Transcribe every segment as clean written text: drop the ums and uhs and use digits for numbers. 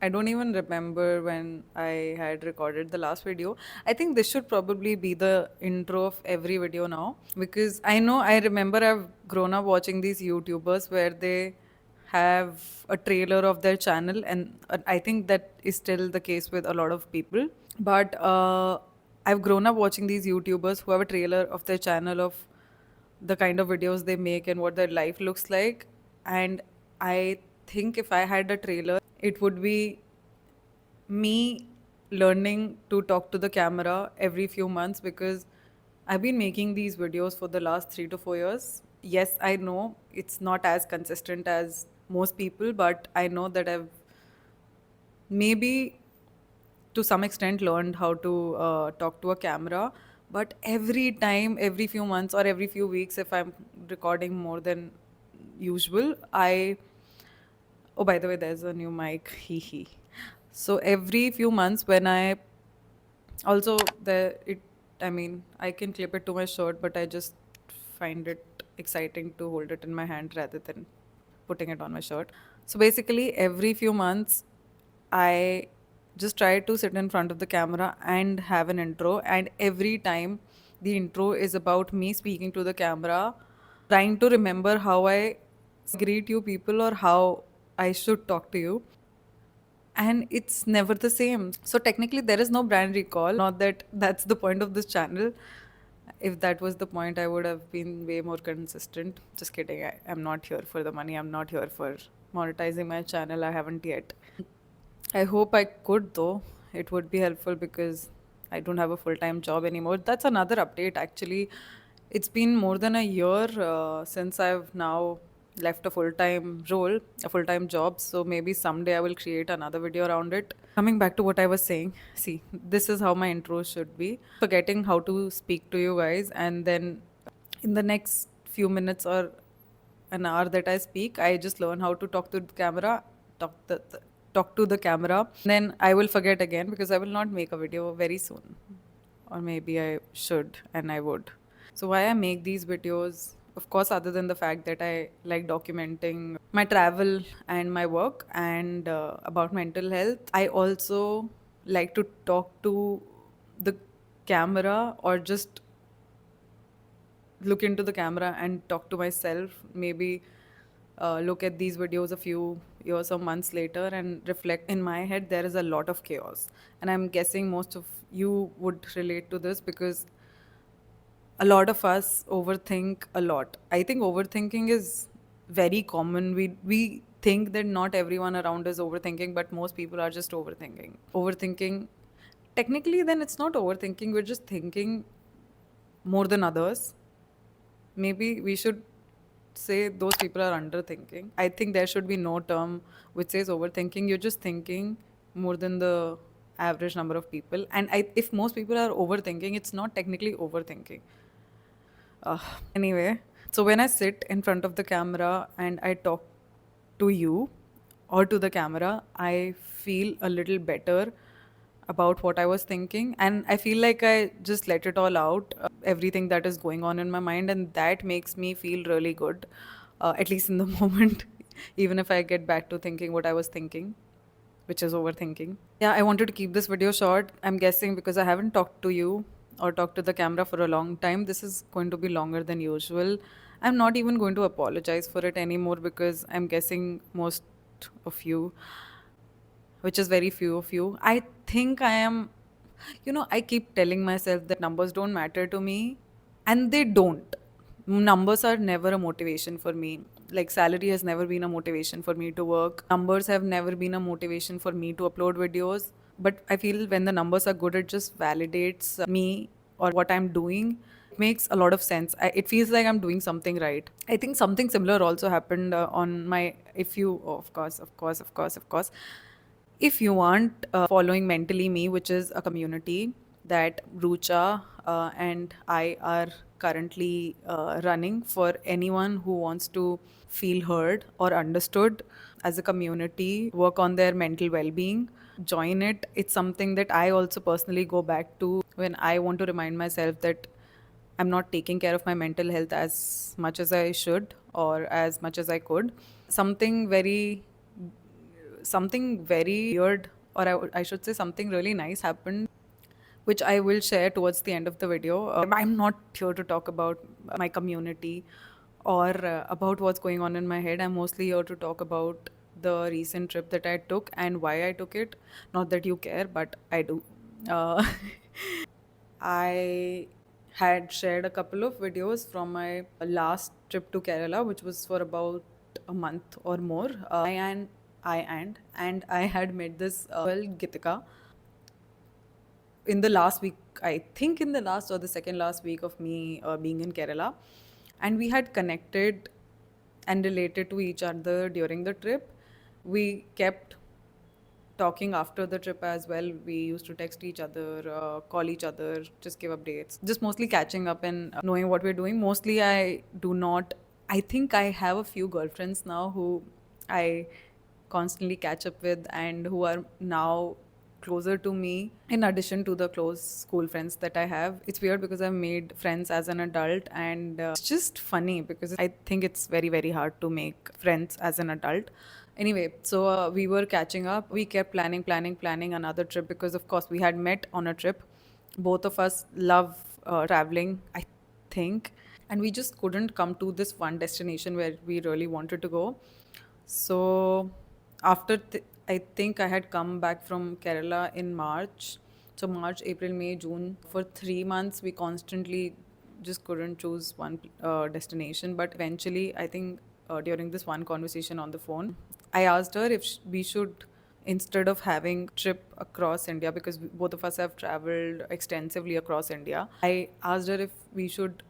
I don't even remember when I had recorded the last video. I think this should probably be the intro of every video now, because I remember I've grown up watching these YouTubers where they have a trailer of their channel, and I think that is still the case with a lot of people. But I've grown up watching these YouTubers who have a trailer of their channel of the kind of videos they make and what their life looks like. And I think if I had a trailer, it would be me learning to talk to the camera every few months, because I've been making these videos for the last 3 to 4 years. Yes, I know it's not as consistent as most people, but I know that I've maybe to some extent learned how to talk to a camera. But every time, every few months or every few weeks, if I'm recording more than usual, oh, by the way, there's a new mic. Hee hee. So every few months, when I also the it, I mean, I can clip it to my shirt, but I just find it exciting to hold it in my hand rather than putting it on my shirt. So basically, every few months, I just try to sit in front of the camera and have an intro, and every time the intro is about me speaking to the camera, trying to remember how I greet you people or how I should talk to you, and it's never the same. So technically there is no brand recall, not that that's the point of this channel. If that was the point, I would have been way more consistent. Just kidding. I'm not here for the money. I'm not here for monetizing my channel. I haven't yet. I hope I could, though. It would be helpful because I don't have a full time job anymore. That's another update, actually. It's been more than a year since I've now left a full time role, a full time job. So maybe someday I will create another video around it. Coming back to what I was saying, see, this is how my intro should be. Forgetting how to speak to you guys, and then in the next few minutes or an hour that I speak, I just learn how to talk to the camera, talk talk to the camera. Then I will forget again because I will not make a video very soon, or maybe I should and I would. So why I make these videos? Of course, other than the fact that I like documenting my travel and my work and about mental health, I also like to talk to the camera or just look into the camera and talk to myself. Maybe look at these videos a few years or months later and reflect. In my head there is a lot of chaos, and I'm guessing most of you would relate to this because a lot of us overthink a lot. I think overthinking is very common. We think that not everyone around is overthinking, but most people are just overthinking. Technically then it's not overthinking, we're just thinking more than others. Maybe we should say those people are underthinking. I think there should be no term which says overthinking. You're just thinking more than the average number of people. And if most people are overthinking, it's not technically overthinking. Anyway, so when I sit in front of the camera and I talk to you or to the camera, I feel a little better about what I was thinking. And I feel like I just let it all out, everything that is going on in my mind. And that makes me feel really good, at least in the moment, even if I get back to thinking what I was thinking, which is overthinking. Yeah, I wanted to keep this video short. I'm guessing because I haven't talked to you or talked to the camera for a long time, this is going to be longer than usual. I'm not even going to apologize for it anymore because I'm guessing most of you, which is very few of you, I think I am. I keep telling myself that numbers don't matter to me, and they don't. Numbers are never a motivation for me. Like, salary has never been a motivation for me to work. Numbers have never been a motivation for me to upload videos. But I feel when the numbers are good, it just validates me or what I'm doing. It makes a lot of sense. It feels like I'm doing something right. I think something similar also happened on my. If you, oh, of course, if you want following Mentally Me, which is a community that Rucha and I are currently running for anyone who wants to feel heard or understood as a community, work on their mental well-being, join it. It's something that I also personally go back to when I want to remind myself that I'm not taking care of my mental health as much as I should, or as much as I could. Something very weird, or I should say something really nice happened, which I will share towards the end of the video. I'm not here to talk about my community or about what's going on in my head. I'm mostly here to talk about the recent trip that I took and why I took it. Not that you care, but I do. Uh, I had shared a couple of videos from my last trip to Kerala, which was for about a month or more. I had met this girl, Gitika, in the last week, I think in the last or the second last week of me being in Kerala. And we had connected and related to each other during the trip. We kept talking after the trip as well. We used to text each other, call each other, just give updates, just mostly catching up and knowing what we're doing. Mostly, I do not. I think I have a few girlfriends now who I constantly catch up with and who are now closer to me in addition to the close school friends that I have. It's weird because I've made friends as an adult, and it's just funny because I think it's very, very hard to make friends as an adult. Anyway, so we were catching up. We kept planning another trip because, of course, we had met on a trip. Both of us love traveling, I think, and we just couldn't come to this one destination where we really wanted to go. So I think I had come back from Kerala in March. So March, April, May, June. For 3 months, we constantly just couldn't choose one destination. But eventually, I think during this one conversation on the phone, I asked her if we should, instead of having trip across India, because both of us have traveled extensively across India, I asked her if we should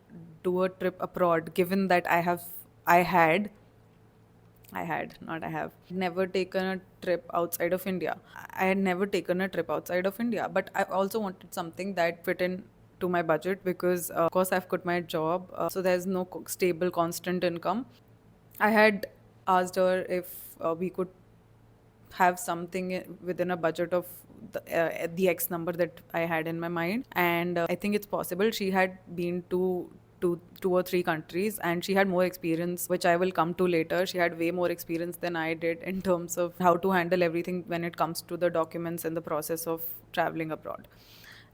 do a trip abroad, given that not I have never taken a trip outside of India. I had never taken a trip outside of India, but I also wanted something that fit in to my budget because, of course, I've quit my job, so there's no stable, constant income. I had asked her if we could have something within a budget of the X number that I had in my mind, and I think it's possible. She had been to two or three countries, and she had more experience, which I will come to later. She had way more experience than I did in terms of how to handle everything when it comes to the documents and the process of traveling abroad.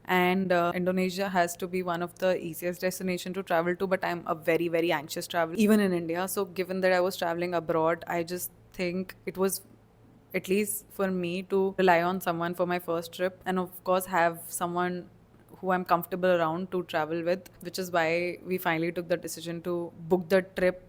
And Indonesia has to be one of the easiest destination to travel to, but I'm a very, very anxious traveler even in India. So given that I was traveling abroad, I just think it was, at least for me, to rely on someone for my first trip, and of course have someone who I'm comfortable around to travel with, which is why we finally took the decision to book the trip,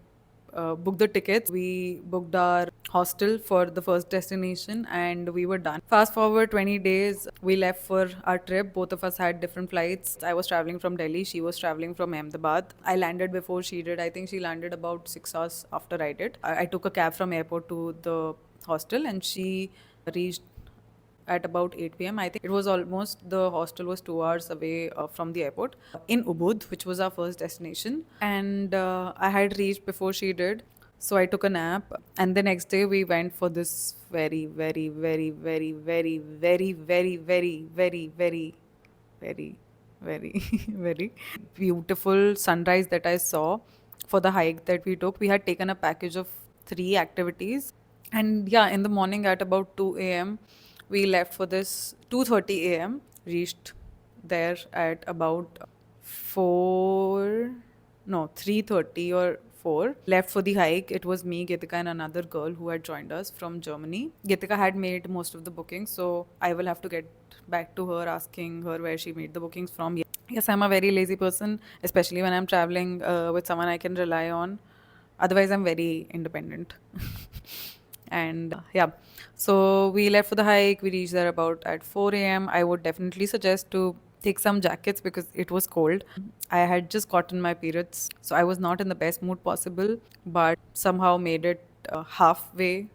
book the tickets. We booked our hostel for the first destination and we were done. Fast forward 20 days, we left for our trip. Both of us had different flights. I was traveling from Delhi, she was traveling from Ahmedabad. I landed before she did. I think she landed about 6 hours after I did. I took a cab from airport to the hostel and she reached at about 8 p.m. I think it was almost, the hostel was 2 hours away from the airport in Ubud, which was our first destination. And I had reached before she did. So I took a nap. And the next day we went for this very, very, very, very, very, very, very, very, very, very, very, very, very beautiful sunrise that I saw for the hike that we took. We had taken a package of 3 activities. And yeah, in the morning at about 2 a.m., we left for this 2:30 a.m. Reached there at about 4, no, 3:30 or 4. Left for the hike. It was me, Gitika, and another girl who had joined us from Germany. Gitika had made most of the bookings, so I will have to get back to her, asking her where she made the bookings from. Yes, I'm a very lazy person, especially when I'm traveling with someone I can rely on. Otherwise, I'm very independent. And yeah, so we left for the hike. We reached there about at 4 a.m. I would definitely suggest to take some jackets because it was cold. I had just gotten my periods, so I was not in the best mood possible, but somehow made it halfway.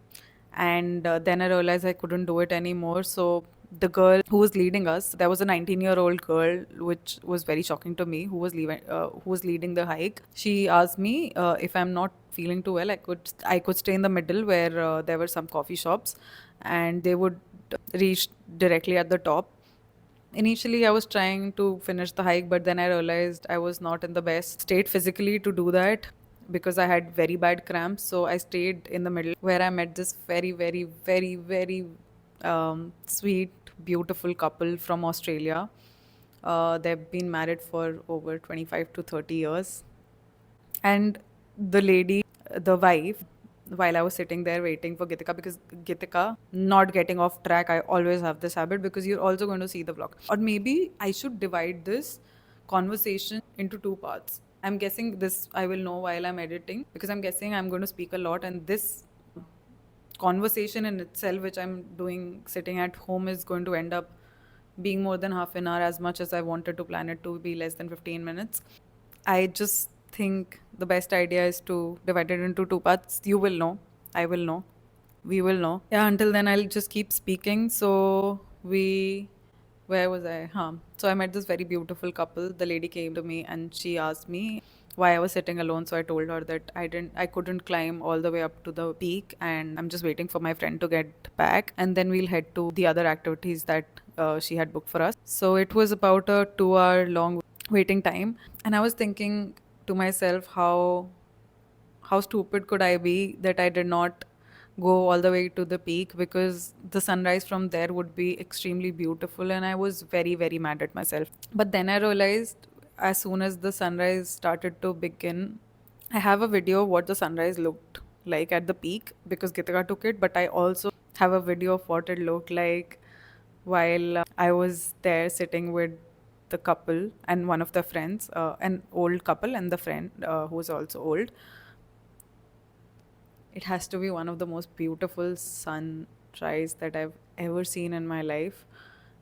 And then I realized I couldn't do it anymore. So the girl who was leading us, there was a 19-year-old girl, which was very shocking to me, who was leading the hike. She asked me if I'm not feeling too well, I could stay in the middle where there were some coffee shops, and they would reach directly at the top. Initially, I was trying to finish the hike, but then I realized I was not in the best state physically to do that. because I had very bad cramps. So I stayed in the middle where I met this very, very, very, very sweet, beautiful couple from Australia. They've been married for over 25 to 30 years. And the lady, the wife, while I was sitting there waiting for Gitika, because Gitika, not getting off track, I always have this habit because you're also going to see the vlog. Or maybe I should divide this conversation into two parts. I'm guessing this I will know while I'm editing, because I'm guessing I'm going to speak a lot, and this conversation in itself, which I'm doing sitting at home, is going to end up being more than half an hour, as much as I wanted to plan it to be less than 15 minutes. I just think the best idea is to divide it into two parts. You will know, I will know, we will know. Yeah, until then, I'll just keep speaking. Where was I? So I met this very beautiful couple. The lady came to me and she asked me why I was sitting alone. So I told her that I couldn't climb all the way up to the peak, and I'm just waiting for my friend to get back, and then we'll head to the other activities that she had booked for us. So it was about a 2 hour long waiting time, and I was thinking to myself, how stupid could I be that I did not go all the way to the peak, because the sunrise from there would be extremely beautiful, and I was very, very mad at myself. But then I realized, as soon as the sunrise started to begin, I have a video of what the sunrise looked like at the peak because Gitika took it, but I also have a video of what it looked like while I was there sitting with the couple and one of the friends, an old couple and the friend who was also old. It has to be one of the most beautiful sunrise that I've ever seen in my life.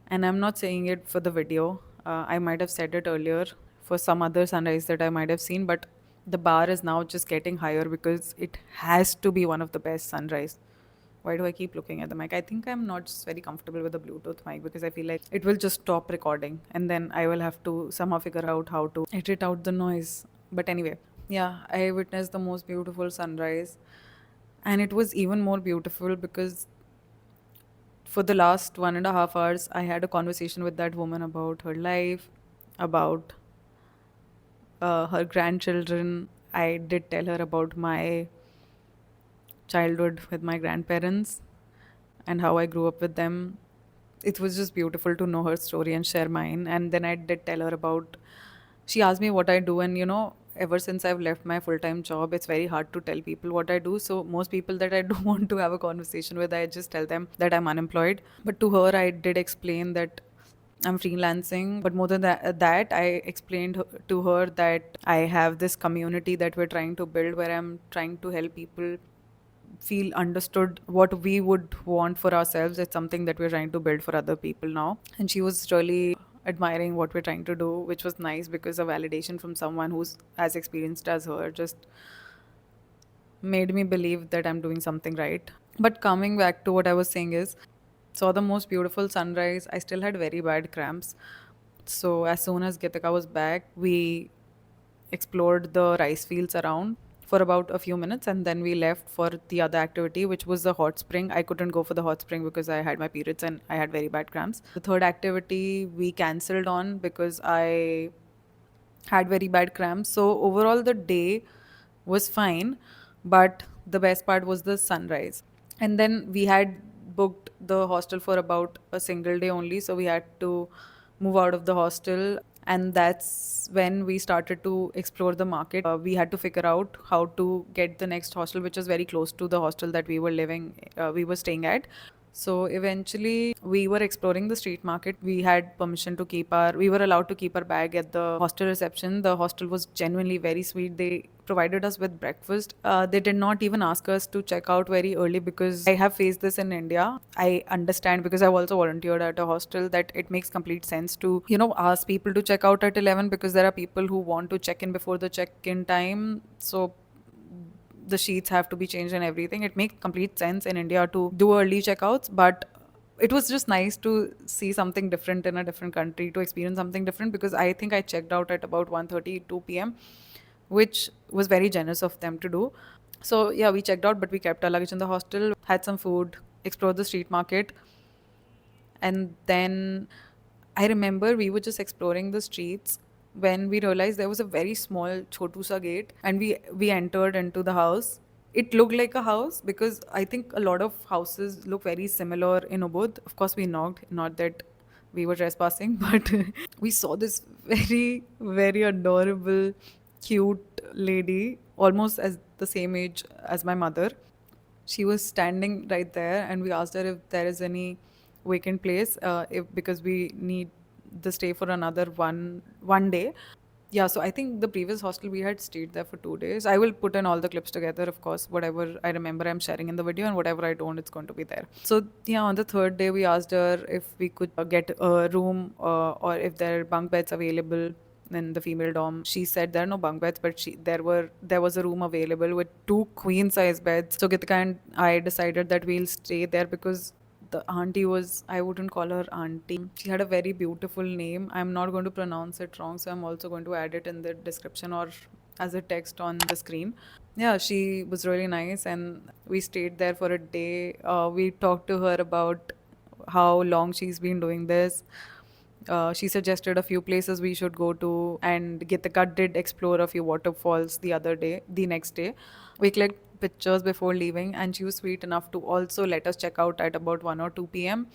And I'm not saying it for the video. I might have said it earlier for some other sunrise that I might have seen, but the bar is now just getting higher because it has to be one of the best sunrise. Why do I keep looking at the mic? I think I'm not just very comfortable with the Bluetooth mic because I feel like it will just stop recording and then I will have to somehow figure out how to edit out the noise. But anyway, yeah, I witnessed the most beautiful sunrise. And it was even more beautiful because for the last 1.5 hours, I had a conversation with that woman about her life, about her grandchildren. I did tell her about my childhood with my grandparents and how I grew up with them. It was just beautiful to know her story and share mine. And then I did tell her about, she asked me what I do, and ever since I've left my full-time job, it's very hard to tell people what I do. So most people that I do want to have a conversation with, I just tell them that I'm unemployed. But to her, I did explain that I'm freelancing. But more than that, I explained to her that I have this community that we're trying to build, where I'm trying to help people feel understood. What we would want for ourselves, it's something that we're trying to build for other people now. And she was really admiring what we're trying to do, which was nice because a validation from someone who's as experienced as her just made me believe that I'm doing something right. But coming back to what I was saying is, saw the most beautiful sunrise. I still had very bad cramps. So as soon as Gitika was back, we explored the rice fields around for about a few minutes, and then we left for the other activity, which was the hot spring. I couldn't go for the hot spring because I had my periods and I had very bad cramps. The third activity we cancelled on because I had very bad cramps. So overall the day was fine, but the best part was the sunrise. And then we had booked the hostel for about a single day only, so we had to move out of the hostel, and that's when we started to explore the market. We had to figure out how to get the next hostel, which was very close to the hostel that we were staying at. So eventually we were exploring the street market. We had permission to we were allowed to keep our bag at the hostel reception. The hostel was genuinely very sweet. They provided us with breakfast. They did not even ask us to check out very early, because I have faced this in India. I understand, because I've also volunteered at a hostel, that it makes complete sense to, ask people to check out at 11, because there are people who want to check in before the check-in time. So the sheets have to be changed and everything. It makes complete sense in India to do early checkouts, but it was just nice to see something different in a different country, to experience something different, because I think I checked out at about 1:32 p.m., which was very generous of them to do. So yeah, we checked out, but we kept our luggage in the hostel, had some food, explored the street market, and then I remember we were just exploring the streets when we realized there was a very small chotu sa gate, and we entered into the house. It looked like a house because I think a lot of houses look very similar in Ubud. Of course, we knocked, not that we were trespassing, but we saw this very, very adorable, cute lady, almost as the same age as my mother. She was standing right there, and we asked her if there is any vacant place, if because we need the stay for another one day. Yeah, so I think the previous hostel we had stayed there for 2 days. I will put in all the clips together, of course. Whatever I remember, I'm sharing in the video, and whatever I don't, it's going to be there. So yeah, on the third day, we asked her if we could get a room, or if there are bunk beds available in the female dorm. She said there are no bunk beds, but there was a room available with two queen size beds. So Gitika and I decided that we'll stay there because the auntie was, I wouldn't call her auntie. She had a very beautiful name. I'm not going to pronounce it wrong, so I'm also going to add it in the description or as a text on the screen. Yeah, she was really nice, and we stayed there for a day. We talked to her about how long she's been doing this. She suggested a few places we should go to, and Gitika did explore a few waterfalls the next day. We clicked pictures before leaving, and she was sweet enough to also let us check out at about 1 or 2 p.m.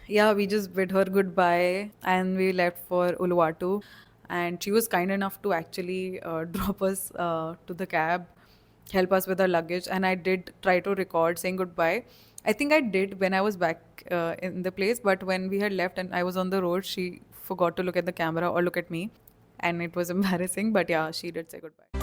Yeah, we just bid her goodbye and we left for Uluwatu. And she was kind enough to actually drop us to the cab, help us with our luggage. And I did try to record saying goodbye. I think I did when I was back in the place, but when we had left and I was on the road, she forgot to look at the camera or look at me. And it was embarrassing, but yeah, she did say goodbye.